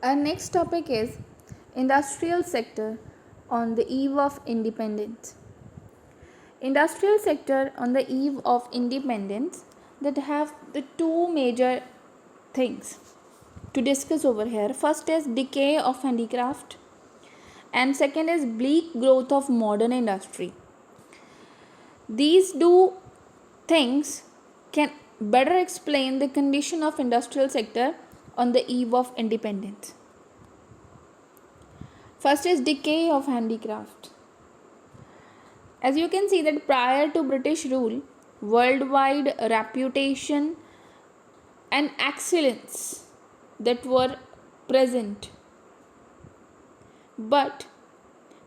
Our next topic is industrial sector on the eve of independence. Industrial sector on the eve of independence that have the two major things to discuss over here. First is decay of handicraft and second is bleak growth of modern industry. These two things can better explain the condition of industrial sector on the eve of independence. First is decay of handicraft. As you can see that prior to British rule, worldwide reputation and excellence that were present. But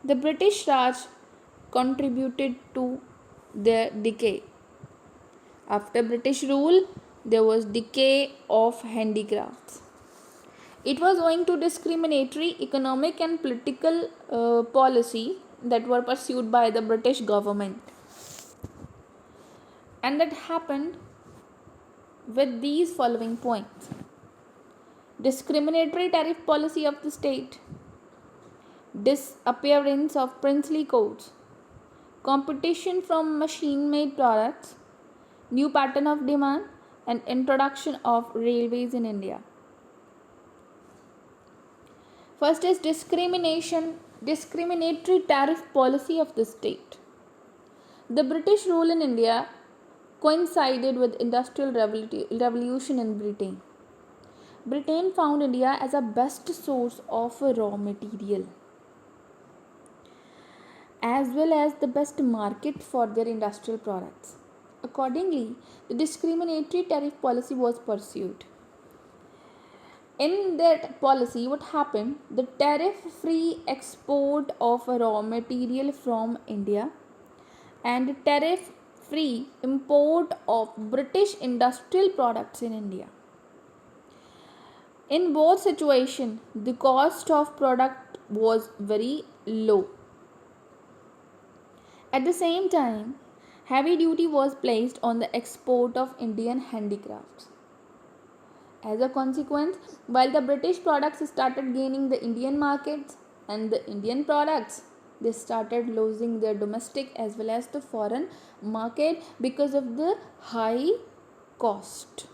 the British Raj contributed to their decay. After British rule, there was decay of handicrafts. It was owing to discriminatory economic and political policy that were pursued by the British government. And that happened with these following points. Discriminatory tariff policy of the state, disappearance of princely courts, competition from machine-made products, new pattern of demand, and introduction of railways in India. First is discriminatory tariff policy of the state. The British rule in India coincided with industrial revolution in Britain. Britain found India as a best source of raw material as well as the best market for their industrial products. Accordingly, the discriminatory tariff policy was pursued. In that policy, what happened? The tariff-free export of raw material from India and tariff-free import of British industrial products in India. In both situations, the cost of product was very low. At the same time, heavy duty was placed on the export of Indian handicrafts. As a consequence, while the British products started gaining the Indian markets and the Indian products, they started losing their domestic as well as the foreign market because of the high cost.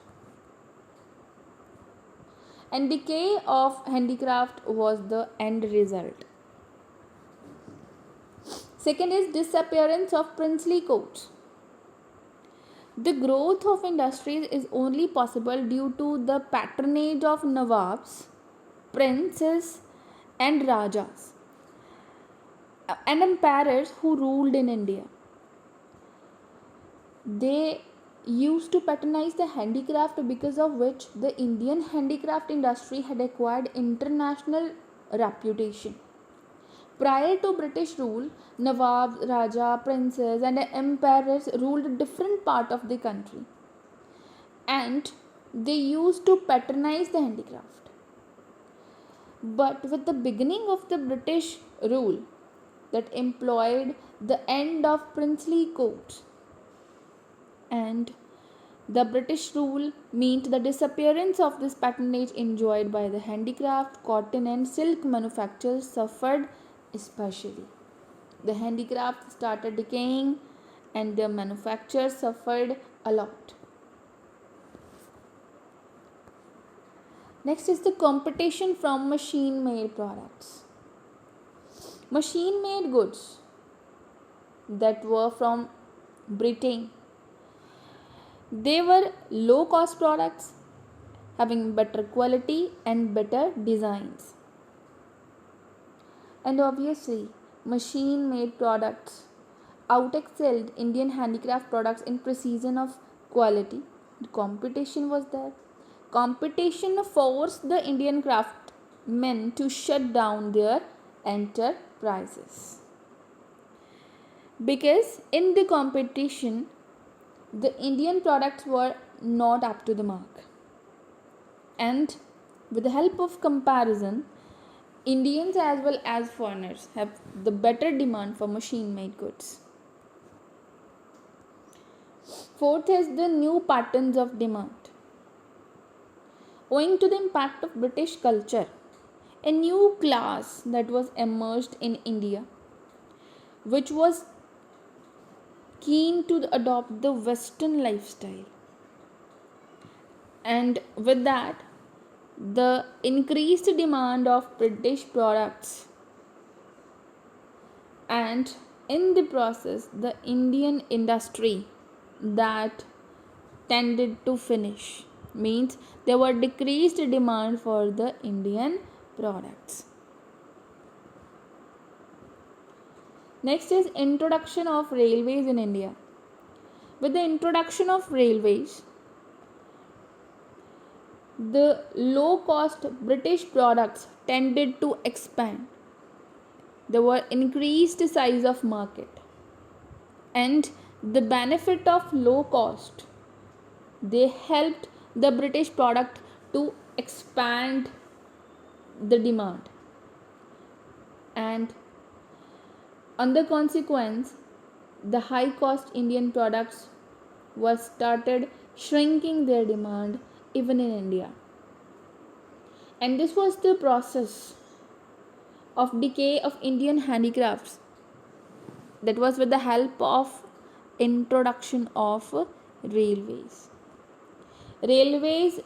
And decay of handicraft was the end result. Second is disappearance of princely courts. The growth of industries is only possible due to the patronage of Nawabs, princes and Rajas and emperors who ruled in India. They used to patronize the handicraft because of which the Indian handicraft industry had acquired international reputation. Prior to British rule, Nawabs, Raja, princes and emperors ruled a different part of the country and they used to patronize the handicraft. But with the beginning of the British rule that employed the end of princely courts and the British rule meant the disappearance of this patronage enjoyed by the handicraft, cotton and silk manufacturers suffered especially. The handicraft started decaying and the manufacturers suffered a lot. Next is the competition from machine-made products. Machine-made goods that were from Britain. They were low-cost products having better quality and better designs. And obviously, machine-made products out-excelled Indian handicraft products in precision of quality. The competition was there. Competition forced the Indian craftsmen to shut down their enterprises. Because in the competition, the Indian products were not up to the mark. And with the help of comparison, Indians as well as foreigners have the better demand for machine-made goods. Fourth is the new patterns of demand. Owing to the impact of British culture, a new class that was emerged in India, which was keen to adopt the Western lifestyle. And with that, the increased demand of British products, and in the process, the Indian industry that tended to finish, means there were decreased demand for the Indian products. Next is introduction of railways in India. With the introduction of railways, the low cost British products tended to expand. There were increased size of market, and the benefit of low cost, they helped the British product to expand the demand, and on the consequence, the high cost Indian products were started shrinking their demand even in India. And this was the process of decay of Indian handicrafts, that was with the help of introduction of railways. Railways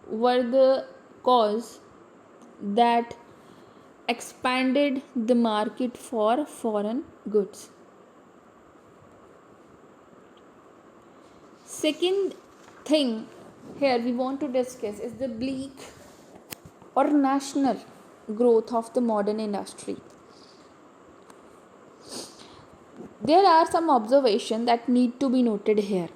were the cause that expanded the market for foreign goods. Second thing here we want to discuss is the bleak or national growth of the modern industry. There are some observations that need to be noted here.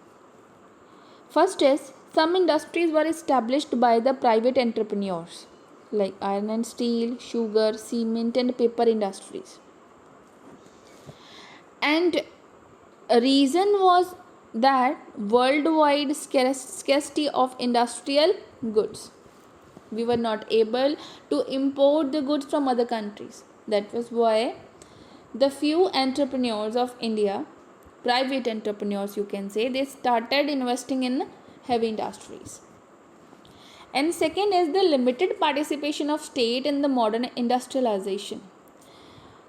First is, some industries were established by the private entrepreneurs like iron and steel, sugar, cement and paper industries. And a reason was that worldwide scarcity of industrial goods. We were not able to import the goods from other countries. That was why the few entrepreneurs of India, private entrepreneurs you can say, they started investing in heavy industries. And second is the limited participation of state in the modern industrialization.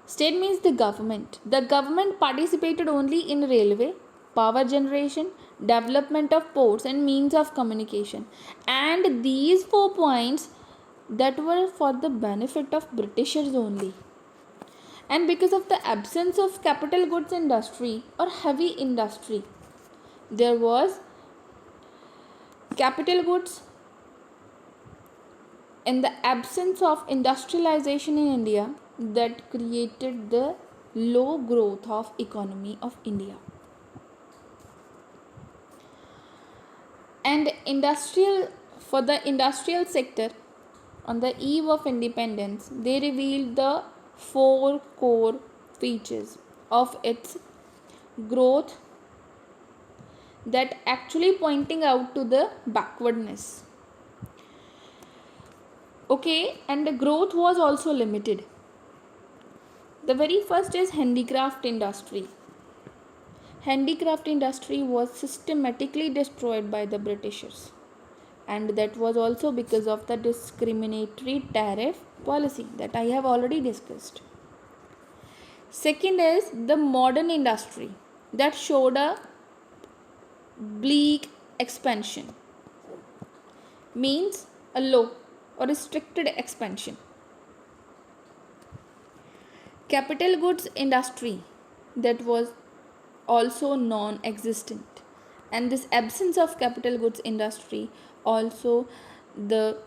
State means the government. The government participated only in railway, power generation, development of ports and means of communication. And these 4 points that were for the benefit of Britishers only. And because of the absence of capital goods industry or heavy industry, there was capital goods. In the absence of industrialization in India, that created the low growth of economy of India. And for the industrial sector, on the eve of independence, they revealed the 4 core features of its growth that actually pointing out to the backwardness. Okay, and the growth was also limited. The very first is handicraft industry. Handicraft industry was systematically destroyed by the Britishers, and that was also because of the discriminatory tariff policy that I have already discussed. Second is the modern industry that showed a bleak expansion, means a low or restricted expansion. Capital goods industry that was also non-existent, and this absence of capital goods industry also the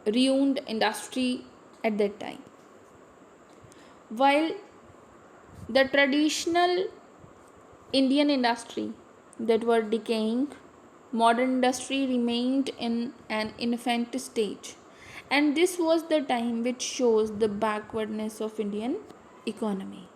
ruined industry at that time. While the traditional Indian industry that were decaying, modern industry remained in an infant stage, and this was the time which shows the backwardness of Indian economy.